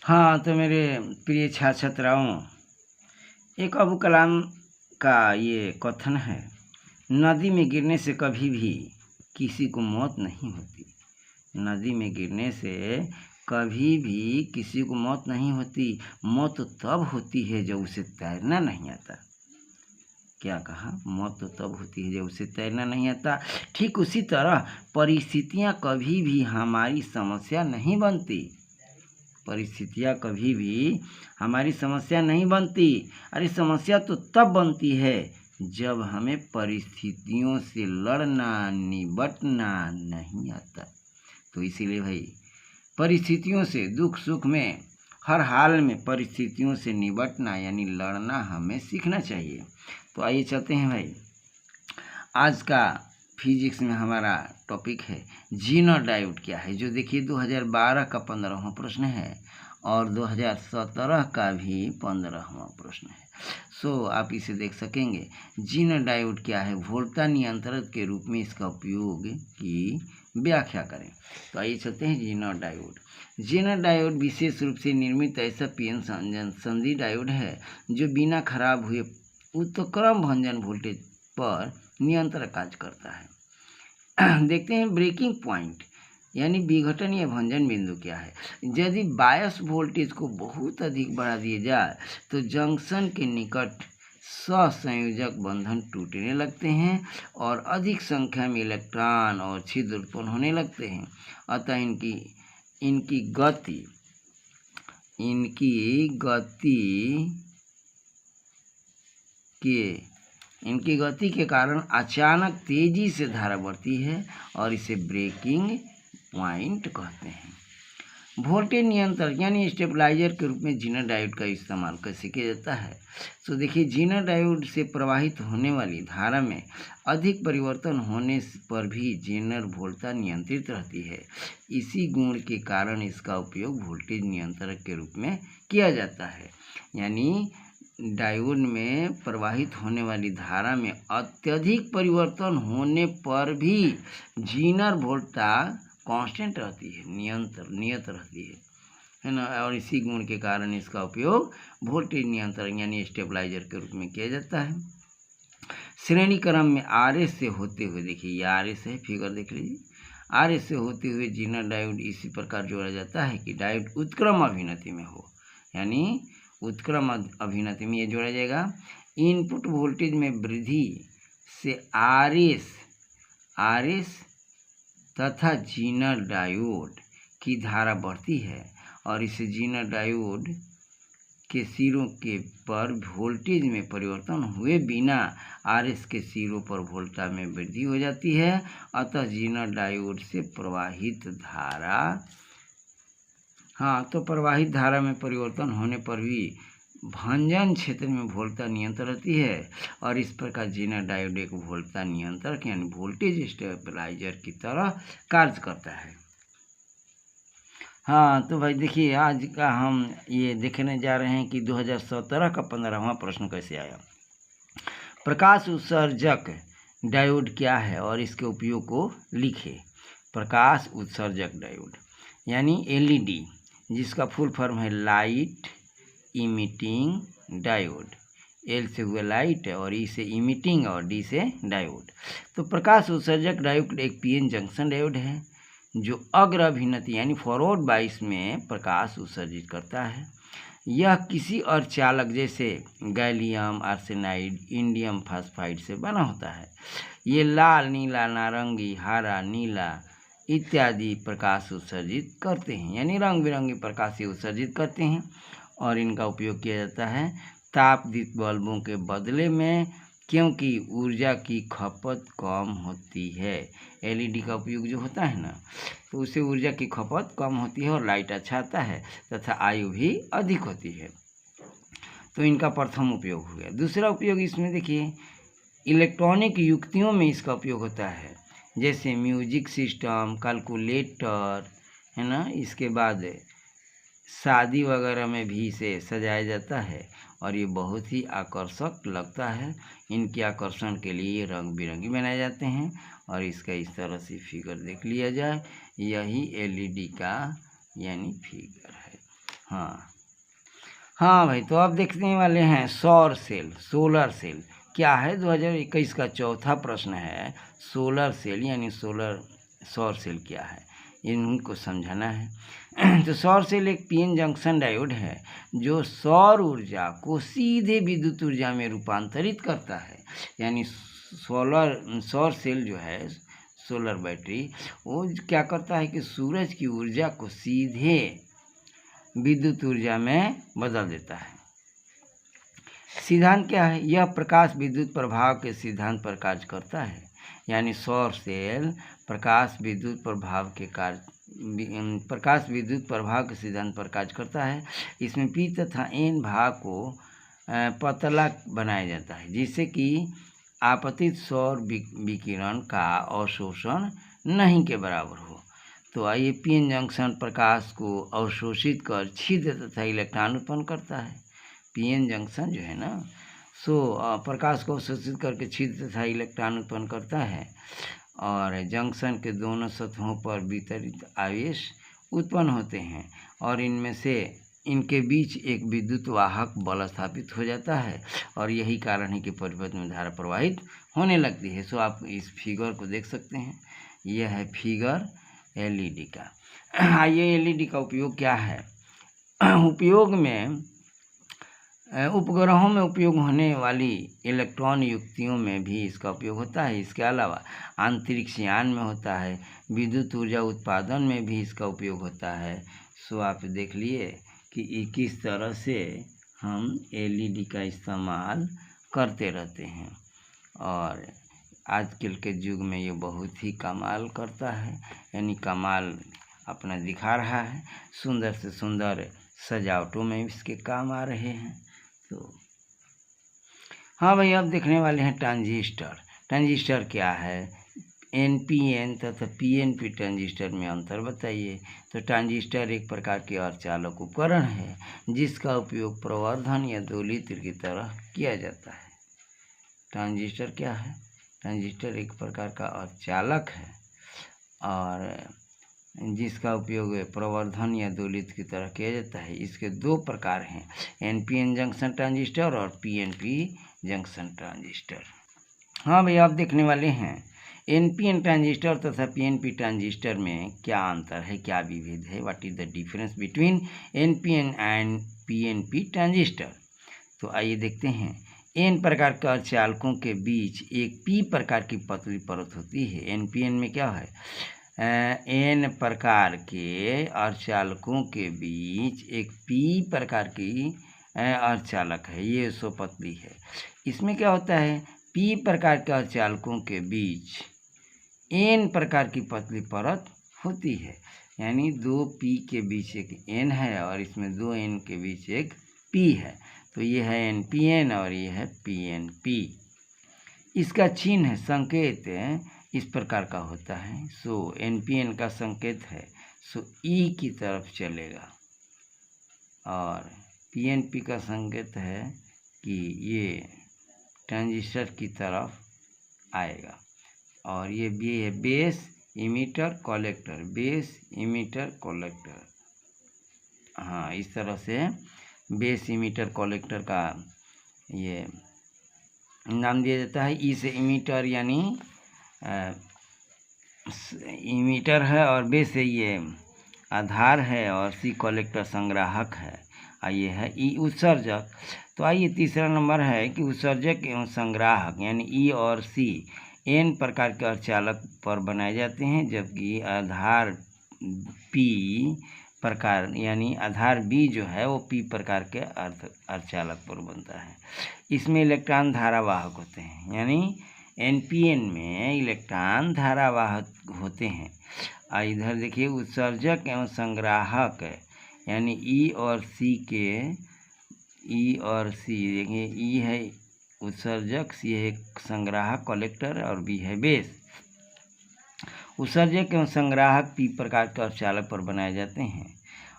हाँ, तो मेरे प्रिय छात्र छात्राओं, एक अबुल कलाम का ये कथन है, नदी में गिरने से कभी भी किसी को मौत नहीं होती। नदी में गिरने से कभी भी किसी को मौत नहीं होती। मौत तो तब होती है जब उसे तैरना नहीं आता। क्या कहा? मौत तो तब होती है जब उसे तैरना नहीं आता। ठीक उसी तरह परिस्थितियाँ कभी भी हमारी समस्या नहीं बनती। परिस्थितियाँ कभी भी हमारी समस्या नहीं बनती। अरे समस्या तो तब बनती है जब हमें परिस्थितियों से लड़ना निपटना नहीं आता। तो इसीलिए भाई परिस्थितियों से दुख सुख में हर हाल में परिस्थितियों से निपटना यानी लड़ना हमें सीखना चाहिए। तो आइए चलते हैं भाई, आज का फिजिक्स में हमारा टॉपिक है जीनर डायोड क्या है, जो देखिए 2012 का 15वां प्रश्न है और 2017 का भी 15वां प्रश्न है। सो आप इसे देख सकेंगे। जीनर डायोड क्या है, वोल्टा नियंत्रक के रूप में इसका उपयोग की व्याख्या करें। तो आइए चलते हैं जीनर डायोड। जीनर डायोड विशेष रूप से निर्मित ऐसा पीएन संधि डायोड है जो बिना खराब हुए उत्क्रम भंजन वोल्टेज पर नियंत्रण कार्य करता है। देखते हैं ब्रेकिंग पॉइंट यानी विघटन या भंजन बिंदु क्या है। यदि बायस वोल्टेज को बहुत अधिक बढ़ा दिया जाए तो जंक्शन के निकट सहसंयोजक बंधन टूटने लगते हैं और अधिक संख्या में इलेक्ट्रॉन और छिद्र उत्पन्न होने लगते हैं। अतः इनकी गति के कारण अचानक तेजी से धारा बढ़ती है और इसे ब्रेकिंग पॉइंट कहते हैं। वोल्टेज नियंत्रक यानी स्टेबलाइजर के रूप में जीनर डायोड का इस्तेमाल कैसे किया जाता है। तो देखिए, जीनर डायोड से प्रवाहित होने वाली धारा में अधिक परिवर्तन होने पर भी जीनर वोल्टा नियंत्रित रहती है। इसी गुण के कारण इसका उपयोग वोल्टेज नियंत्रक के रूप में किया जाता है। यानी डायोड में प्रवाहित होने वाली धारा में अत्यधिक परिवर्तन होने पर भी जीनर वोल्टा कांस्टेंट रहती है, नियत रहती है ना। और इसी गुण के कारण इसका उपयोग वोल्टेज नियंत्रण यानी स्टेबलाइजर के रूप में किया जाता है। श्रेणी क्रम में आरएस से होते हुए, देखिए ये आरएस है, फिगर देख लीजिए। आरएस से होते हुए जीनर डायोड इसी प्रकार जोड़ा जाता है कि डायोड उत्क्रम अभिनति में हो। यानी उत्क्रम अभिनति में ये जोड़ा जाएगा। इनपुट वोल्टेज में वृद्धि से आरएस तथा जीनर डायोड की धारा बढ़ती है और इसे जीनर डायोड के सिरों के पर वोल्टेज में परिवर्तन हुए बिना आरएस के सिरों पर वोल्टा में वृद्धि हो जाती है। अतः जीनर डायोड से प्रवाहित धारा में परिवर्तन होने पर भी भंजन क्षेत्र में वोल्टा नियंत्रण रहती है और इस प्रकार जीनर डायोड एक वोल्टा नियंत्रक यानी वोल्टेज स्टेबलाइजर की तरह कार्य करता है। हाँ, तो भाई देखिए, आज का हम ये देखने जा रहे हैं कि 2017 का 15वां प्रश्न कैसे आया। प्रकाश उत्सर्जक डायोड क्या है और इसके उपयोग को लिखे। प्रकाश उत्सर्जक डायोड यानी एलईडी, जिसका फुल फॉर्म है लाइट इमिटिंग डायोड। एल से हुआ लाइट और ई से इमिटिंग और डी से डायोड। तो प्रकाश उत्सर्जक डायोड एक पीएन जंक्शन डायोड है जो अग्र अभिनति यानी फॉरवर्ड बाइस में प्रकाश उत्सर्जित करता है। यह किसी अर्धचालक जैसे गैलियम आर्सेनाइड इंडियम फास्फाइड से बना होता है। ये लाल, नीला, नारंगी, हरा, नीला इत्यादि प्रकाश उत्सर्जित करते हैं, यानी रंग बिरंगी प्रकाश से उत्सर्जित करते हैं और इनका उपयोग किया जाता है तापदीप्त बल्बों के बदले में, क्योंकि ऊर्जा की खपत कम होती है। एलईडी का उपयोग जो होता है ना, तो उससे ऊर्जा की खपत कम होती है और लाइट अच्छा आता है तथा आयु भी अधिक होती है। तो इनका प्रथम उपयोग हो गया। दूसरा उपयोग इसमें देखिए, इलेक्ट्रॉनिक युक्तियों में इसका उपयोग होता है, जैसे म्यूजिक सिस्टम, कैलकुलेटर, है ना। इसके बाद शादी वगैरह में भी इसे सजाया जाता है और ये बहुत ही आकर्षक लगता है। इनके आकर्षण के लिए रंग बिरंगी बनाए जाते हैं और इसका इस तरह से फिगर देख लिया जाए, यही एलईडी का यानी फिगर है। हाँ हाँ भाई, तो अब देखने वाले हैं सौर सेल, सोलर सेल क्या है। 2021 का चौथा प्रश्न है, सोलर सेल यानी सौर सेल क्या है, इनको समझाना है। तो सौर सेल एक पीएन जंक्शन डायोड है जो सौर ऊर्जा को सीधे विद्युत ऊर्जा में रूपांतरित करता है। यानी सौर सेल जो है, सोलर बैटरी, वो क्या करता है कि सूरज की ऊर्जा को सीधे विद्युत ऊर्जा में बदल देता है। सिद्धांत क्या है, यह प्रकाश विद्युत प्रभाव के सिद्धांत पर कार्य करता है। यानी सौर सेल प्रकाश विद्युत प्रभाव के सिद्धांत पर कार्य करता है। इसमें पी तथा एन भाग को पतला बनाया जाता है जिससे कि आपतित सौर विकिरण का अवशोषण नहीं के बराबर हो। तो आइए, पीएन जंक्शन प्रकाश को अवशोषित कर छिद्र तथा इलेक्ट्रॉन उत्पन्न करता है। पीएन जंक्शन जो है ना, प्रकाश को अवशोषित करके छिद्र तथा इलेक्ट्रॉन उत्पन्न करता है और जंक्शन के दोनों सतहों पर वितरित आवेश उत्पन्न होते हैं और इनमें से इनके बीच एक विद्युत वाहक बल स्थापित हो जाता है और यही कारण है कि परिपथ में धारा प्रवाहित होने लगती है। सो आप इस फिगर को देख सकते हैं, यह है फिगर एलईडी का। आइए, एलईडी का उपयोग क्या है। उपयोग में उपग्रहों में उपयोग होने वाली इलेक्ट्रॉन युक्तियों में भी इसका उपयोग होता है। इसके अलावा अंतरिक्ष यान में होता है, विद्युत ऊर्जा उत्पादन में भी इसका उपयोग होता है। सो आप देख लिए कि किस तरह से हम एलईडी का इस्तेमाल करते रहते हैं और आजकल के युग में ये बहुत ही कमाल करता है, यानी कमाल अपना दिखा रहा है। सुंदर से सुंदर सजावटों में इसके काम आ रहे हैं। तो हाँ भाई, अब देखने वाले हैं ट्रांजिस्टर। ट्रांजिस्टर क्या है, एनपीएन तथा पीएनपी ट्रांजिस्टर में अंतर बताइए। तो ट्रांजिस्टर एक प्रकार के अर्धचालक उपकरण है जिसका उपयोग प्रवर्धन या दोलित्र की तरह किया जाता है। ट्रांजिस्टर क्या है, ट्रांजिस्टर एक प्रकार का अर्धचालक है और जिसका उपयोग प्रवर्धन या दोलित्र की तरह किया जाता है। इसके दो प्रकार हैं, एनपीएन जंक्शन ट्रांजिस्टर और पीएनपी जंक्शन ट्रांजिस्टर। हाँ भैया, आप देखने वाले हैं एनपीएन ट्रांजिस्टर तथा पीएनपी ट्रांजिस्टर में क्या अंतर है, क्या विभेद है, what is the difference between NPN and PNP transistor. तो आइए देखते हैं। एन प्रकार के अर्धचालकों के बीच एक पी प्रकार की पतली परत होती है। एनपीएन में क्या है, एन प्रकार के अर्धचालकों के बीच एक पी प्रकार की अर्धचालक है, ये सो पतली है। इसमें क्या होता है, पी प्रकार के अर्धचालकों के बीच एन प्रकार की पतली परत होती है। यानी दो पी के बीच एक एन है और इसमें दो एन के बीच एक पी है। तो ये है एनपीएन और ये है पीएनपी। इसका चिन्ह संकेत इस प्रकार का होता है। सो एनपीएन का संकेत है सो ई की तरफ चलेगा और पीएनपी का संकेत है कि ये ट्रांजिस्टर की तरफ आएगा। और ये भी है base emitter collector, base emitter collector. हाँ, इस तरह से बेस इमीटर कलेक्टर का ये नाम दिया जाता है। ई से इमीटर यानी इमीटर है और बेस से ये आधार है और सी कलेक्टर संग्राहक है। ये है ई उत्सर्जक। तो आइए, तीसरा नंबर है कि उत्सर्जक एवं संग्राहक यानी ई और सी एन प्रकार के अर्धचालक पर बनाए जाते हैं, जबकि आधार पी प्रकार यानी आधार बी जो है वो पी प्रकार के अर्धचालक पर बनता है। इसमें इलेक्ट्रॉन धारावाहक होते हैं, यानी एनपीएन में इलेक्ट्रॉन धारावाहक होते हैं। इधर देखिए, उत्सर्जक एवं संग्राहक यानी ई और सी देखिए, ई है उत्सर्जक, सी है संग्राहक कलेक्टर और बी है बेस। उत्सर्जक एवं संग्राहक पी प्रकार के अर्धचालक पर बनाए जाते हैं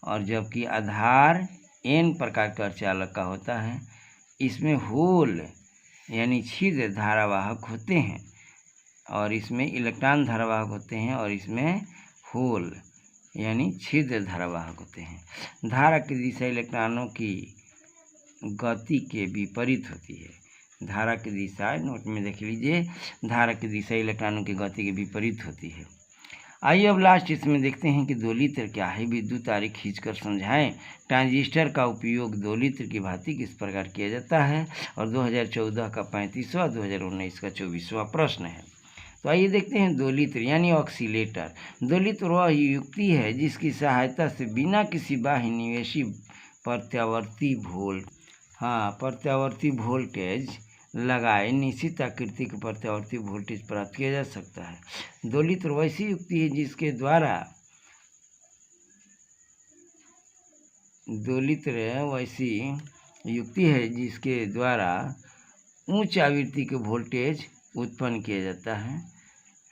और जबकि आधार एन प्रकार के अर्धचालक का होता है। इसमें होल यानी छिद्र धारावाहक होते हैं और इसमें इलेक्ट्रॉन धारावाहक होते हैं और इसमें होल यानी छिद्र धारावाहक होते हैं। धारा की दिशा इलेक्ट्रॉनों की गति के विपरीत होती है। धारा की दिशा, नोट में देख लीजिए, धारा की दिशा इलेक्ट्रॉनों की गति के विपरीत होती है। आइए अब लास्ट इसमें देखते हैं कि दोलित्र क्या है। विद्युत तारे खींचकर समझाएं। ट्रांजिस्टर का उपयोग दोलित्र की भांति किस प्रकार किया जाता है। और 2014 का 35वां, 2019 का 24वां प्रश्न है। तो आइए देखते हैं दोलित्र यानी ऑक्सीलेटर। दोलित्र वह युक्ति है जिसकी सहायता से बिना किसी बाह्य निवेशी प्रत्यावर्ती वोल्टेज लगाए निश्चित आकृति के प्रत्यावर्ती वोल्टेज प्राप्त किया जा सकता है। दोलित्र वैसी युक्ति है जिसके द्वारा उच्च आवृत्ति के वोल्टेज उत्पन्न किया जाता है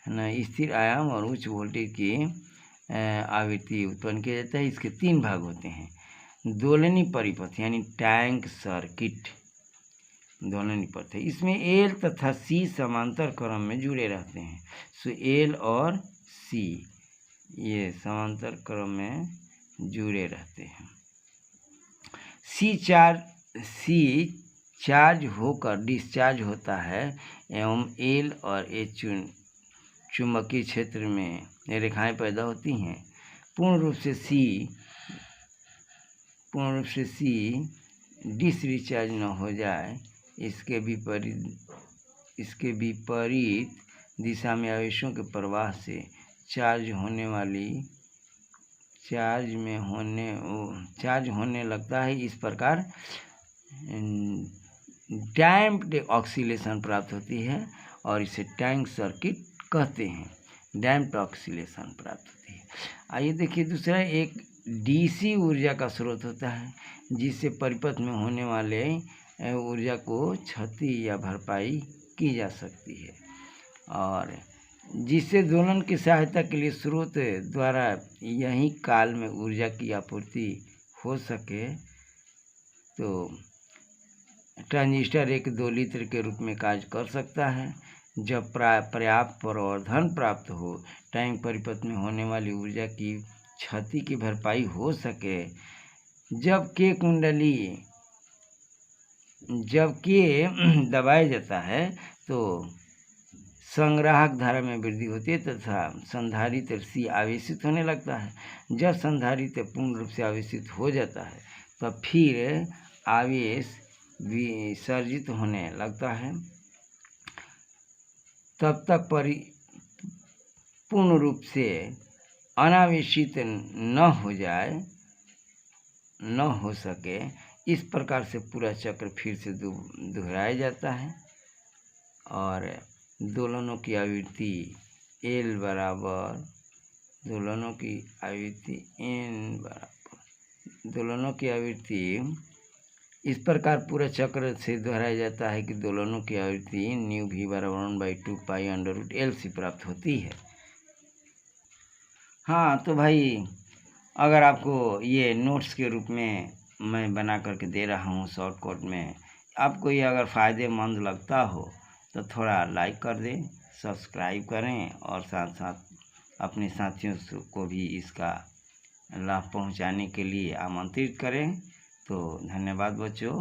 ना, स्थिर आयाम और उच्च वोल्टेज की आवृत्ति उत्पन्न किया जाता है। इसके 3 भाग होते हैं। दोलनी परिपथ यानी टैंक सर्किट दोलनी पथ है। इसमें एल तथा सी समांतर क्रम में जुड़े रहते हैं। सो एल और सी ये समांतर क्रम में जुड़े रहते हैं। सी चार्ज होकर डिस्चार्ज होता है एवं एल और एच चुंबकीय क्षेत्र में रेखाएं पैदा होती हैं। पूर्ण रूप से सी डिसरिचार्ज न हो जाए, इसके विपरीत दिशा में आवेशों के प्रवाह से चार्ज होने लगता है। इस प्रकार डैम्प्ड ऑक्सीलेशन प्राप्त होती है और इसे टैंक सर्किट कहते हैं। डैम्प्ड ऑक्सीलेशन प्राप्त होती है। आइए देखिए दूसरा, एक डीसी ऊर्जा का स्रोत होता है जिससे परिपथ में होने वाले ऊर्जा को क्षति या भरपाई की जा सकती है और जिससे दोलन की सहायता के लिए स्रोत द्वारा यही काल में ऊर्जा की आपूर्ति हो सके। तो ट्रांजिस्टर एक दोलित्र के रूप में कार्य कर सकता है। जब पर्याप्त प्रवर्धन प्राप्त हो, टैंक परिपथ में होने वाली ऊर्जा की क्षति की भरपाई हो सके, जब के दबाया जाता है तो संग्राहक धारा में वृद्धि होती है तथा संधारित्र सी आवेशित होने लगता है। जब संधारित्र पूर्ण रूप से आवेशित हो जाता है तो फिर आवेश विसर्जित होने लगता है। तब तक पूर्ण रूप से अनावेशित न हो सके। इस प्रकार से पूरा चक्र फिर से दोहराया जाता है और दोलनों की आवृत्ति एल बराबर दोलनों की आवृत्ति इस प्रकार पूरा चक्र से दोहराया जाता है कि दोलनों की आवृत्ति न्यू भी बराबर 1/2 पाई √LC प्राप्त होती है। हाँ तो भाई, अगर आपको ये नोट्स के रूप में मैं बना करके दे रहा हूँ शॉर्टकट में, आपको ये अगर फ़ायदेमंद लगता हो तो थोड़ा लाइक कर दें, सब्सक्राइब करें और साथ साथ अपने साथियों को भी इसका लाभ पहुंचाने के लिए आमंत्रित करें। तो धन्यवाद बच्चों।